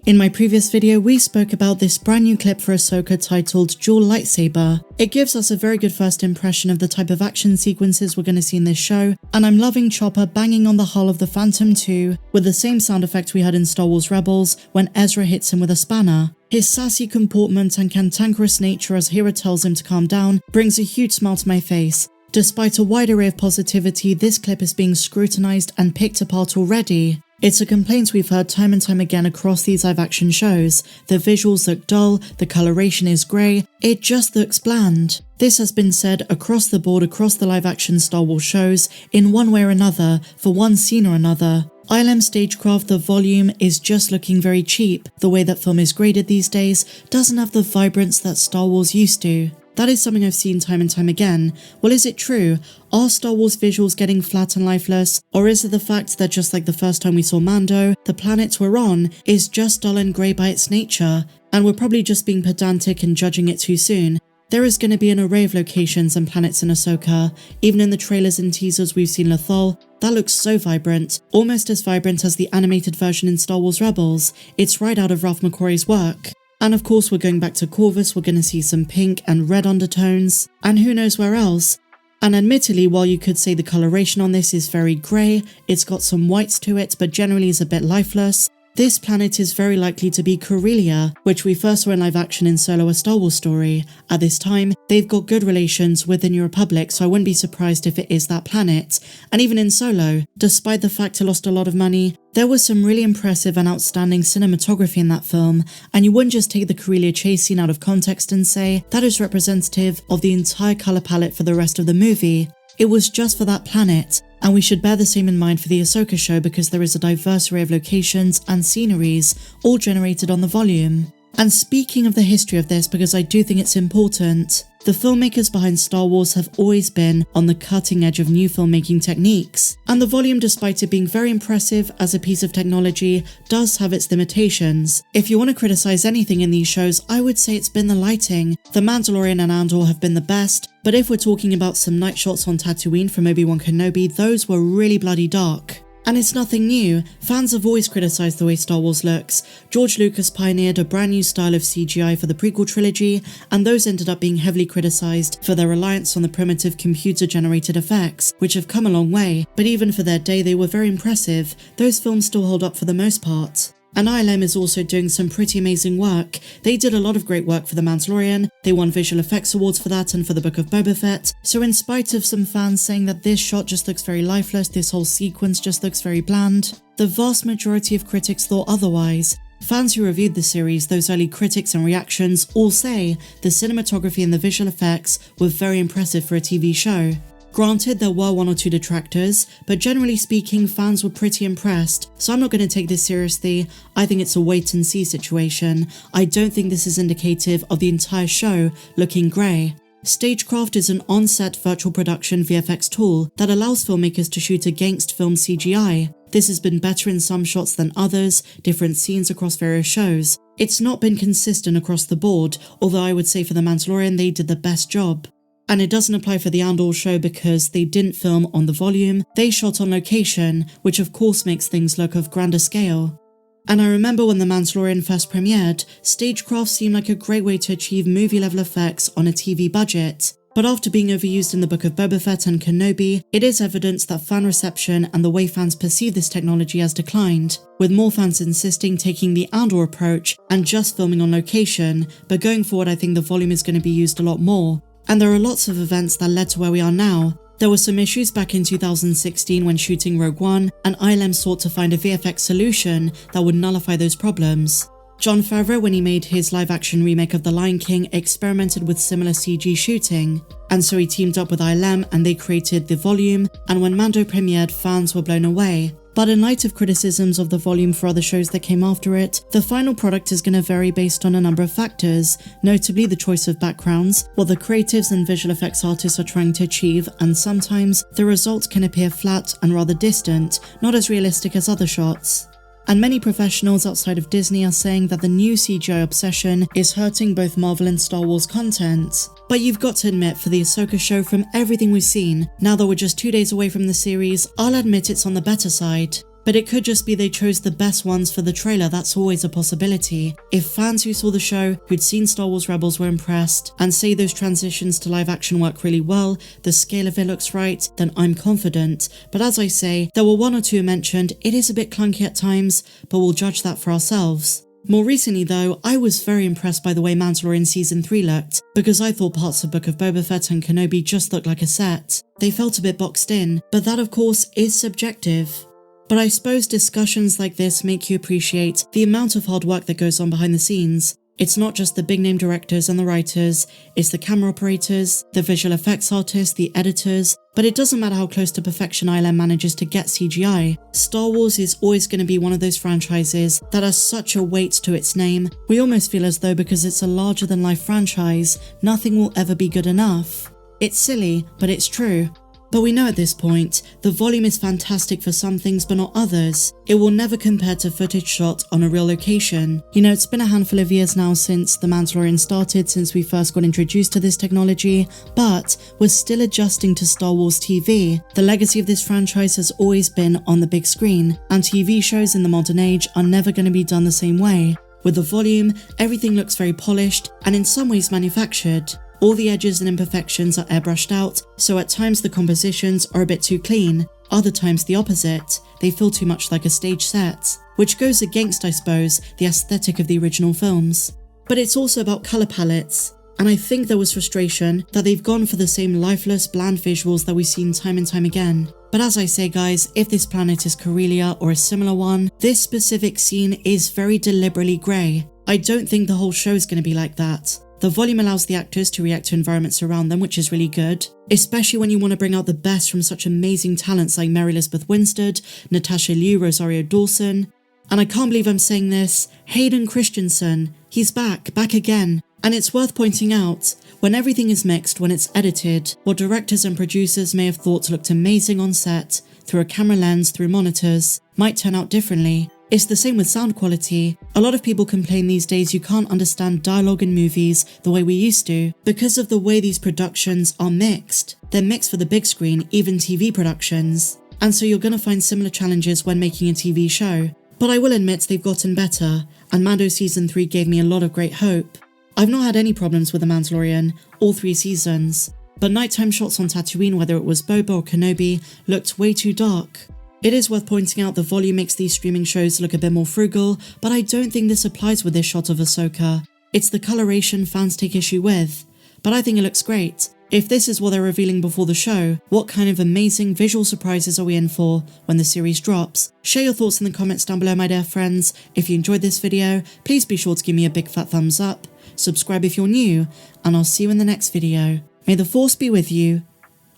In my previous video, we spoke about this brand new clip for Ahsoka titled Dual Lightsaber. It gives us a very good first impression of the type of action sequences we're going to see in this show, and I'm loving Chopper banging on the hull of the Phantom 2 with the same sound effect we had in Star Wars Rebels when Ezra hits him with a spanner. His sassy comportment and cantankerous nature as Hera tells him to calm down brings a huge smile to my face. Despite a wide array of positivity, this clip is being scrutinized and picked apart already. It's a complaint we've heard time and time again across these live-action shows. The visuals look dull, the coloration is grey, it just looks bland. This has been said across the board across the live-action Star Wars shows, in one way or another, for one scene or another. ILM Stagecraft The Volume is just looking very cheap. The way that film is graded these days doesn't have the vibrance that Star Wars used to. That is something I've seen time and time again. Well, is it true? Are Star Wars visuals getting flat and lifeless? Or is it the fact that just like the first time we saw Mando, the planet we're on is just dull and grey by its nature, and we're probably just being pedantic and judging it too soon? There is going to be an array of locations and planets in Ahsoka. Even in the trailers and teasers we've seen Lothal, that looks so vibrant, almost as vibrant as the animated version in Star Wars Rebels. It's right out of Ralph McQuarrie's work. And of course we're going back to Corvus, we're going to see some pink and red undertones, and who knows where else. And admittedly, while you could say the coloration on this is very grey, it's got some whites to it but generally is a bit lifeless, this planet is very likely to be Corellia, which we first saw in live action in Solo: A Star Wars Story. At this time, they've got good relations with the New Republic, so I wouldn't be surprised if it is that planet. And even in Solo, despite the fact it lost a lot of money, there was some really impressive and outstanding cinematography in that film, and you wouldn't just take the Corellia chase scene out of context and say that is representative of the entire colour palette for the rest of the movie. It was just for that planet, and we should bear the same in mind for the Ahsoka show because there is a diverse array of locations and sceneries, all generated on the volume. And speaking of the history of this, because I do think it's important, the filmmakers behind Star Wars have always been on the cutting edge of new filmmaking techniques, and the volume, despite it being very impressive as a piece of technology, does have its limitations. If you want to criticize anything in these shows, I would say it's been the lighting. The Mandalorian and Andor have been the best, but if we're talking about some night shots on Tatooine from Obi-Wan Kenobi, those were really bloody dark. And it's nothing new. Fans have always criticised the way Star Wars looks. George Lucas pioneered a brand new style of CGI for the prequel trilogy, and those ended up being heavily criticised for their reliance on the primitive computer-generated effects, which have come a long way, but even for their day they were very impressive. Those films still hold up for the most part. And ILM is also doing some pretty amazing work. They did a lot of great work for The Mandalorian, they won visual effects awards for that and for the Book of Boba Fett, so in spite of some fans saying that this shot just looks very lifeless, this whole sequence just looks very bland, the vast majority of critics thought otherwise. Fans who reviewed the series, those early critics and reactions, all say the cinematography and the visual effects were very impressive for a TV show. Granted, there were one or two detractors, but generally speaking, fans were pretty impressed, so I'm not going to take this seriously. I think it's a wait-and-see situation. I don't think this is indicative of the entire show looking grey. Stagecraft is an on-set virtual production VFX tool that allows filmmakers to shoot against film CGI. This has been better in some shots than others, different scenes across various shows. It's not been consistent across the board, although I would say for The Mandalorian they did the best job. And it doesn't apply for the Andor show because they didn't film on the volume, they shot on location, which of course makes things look of grander scale. And I remember when The Mandalorian first premiered, Stagecraft seemed like a great way to achieve movie-level effects on a TV budget. But after being overused in the Book of Boba Fett and Kenobi, it is evidence that fan reception and the way fans perceive this technology has declined, with more fans insisting taking the Andor approach and just filming on location, but going forward I think the volume is going to be used a lot more. And there are lots of events that led to where we are now. There were some issues back in 2016 when shooting Rogue One, and ILM sought to find a VFX solution that would nullify those problems. Jon Favreau, when he made his live-action remake of The Lion King, experimented with similar CG shooting, and so he teamed up with ILM and they created The Volume, and when Mando premiered, fans were blown away. But in light of criticisms of the volume for other shows that came after it, the final product is going to vary based on a number of factors, notably the choice of backgrounds, what the creatives and visual effects artists are trying to achieve, and sometimes the results can appear flat and rather distant, not as realistic as other shots. And many professionals outside of Disney are saying that the new CGI obsession is hurting both Marvel and Star Wars content. But you've got to admit, for the Ahsoka show, from everything we've seen, now that we're just 2 days away from the series, I'll admit it's on the better side. But it could just be they chose the best ones for the trailer. That's always a possibility. If fans who saw the show, who'd seen Star Wars Rebels, were impressed and say those transitions to live action work really well, the scale of it looks right, then I'm confident. But as I say, there were one or two mentioned. It is a bit clunky at times, but we'll judge that for ourselves. More recently though, I was very impressed by the way Mandalorian Season 3 looked, because I thought parts of Book of Boba Fett and Kenobi just looked like a set. They felt a bit boxed in, but that of course is subjective. But I suppose discussions like this make you appreciate the amount of hard work that goes on behind the scenes. It's not just the big name directors and the writers, it's the camera operators, the visual effects artists, the editors, but it doesn't matter how close to perfection ILM manages to get CGI. Star Wars is always going to be one of those franchises that has such a weight to its name. We almost feel as though because it's a larger than life franchise, nothing will ever be good enough. It's silly, but it's true. But we know at this point, the volume is fantastic for some things but not others. It will never compare to footage shot on a real location. You know, it's been a handful of years now since The Mandalorian started, since we first got introduced to this technology, but we're still adjusting to Star Wars TV. The legacy of this franchise has always been on the big screen, and TV shows in the modern age are never going to be done the same way. With the volume, everything looks very polished and in some ways manufactured. All the edges and imperfections are airbrushed out, so at times the compositions are a bit too clean, other times the opposite, they feel too much like a stage set, which goes against, I suppose, the aesthetic of the original films. But it's also about colour palettes, and I think there was frustration that they've gone for the same lifeless, bland visuals that we've seen time and time again. But as I say guys, if this planet is Corellia or a similar one, this specific scene is very deliberately grey. I don't think the whole show is going to be like that. The volume allows the actors to react to environments around them, which is really good, especially when you want to bring out the best from such amazing talents like Mary Elizabeth Winstead, Natasha Liu, Rosario Dawson, and I can't believe I'm saying this, Hayden Christensen. He's back again. And it's worth pointing out, when everything is mixed, when it's edited, what directors and producers may have thought looked amazing on set, through a camera lens, through monitors, might turn out differently. It's the same with sound quality. A lot of people complain these days you can't understand dialogue in movies the way we used to because of the way these productions are mixed. They're mixed for the big screen, even TV productions. And so you're going to find similar challenges when making a TV show. But I will admit they've gotten better, and Mando Season 3 gave me a lot of great hope. I've not had any problems with The Mandalorian, all 3 seasons. But nighttime shots on Tatooine, whether it was Boba or Kenobi, looked way too dark. It is worth pointing out the volume makes these streaming shows look a bit more frugal, but I don't think this applies with this shot of Ahsoka. It's the coloration fans take issue with, but I think it looks great. If this is what they're revealing before the show, what kind of amazing visual surprises are we in for when the series drops? Share your thoughts in the comments down below, my dear friends. If you enjoyed this video, please be sure to give me a big fat thumbs up, subscribe if you're new, and I'll see you in the next video. May the Force be with you,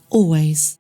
always.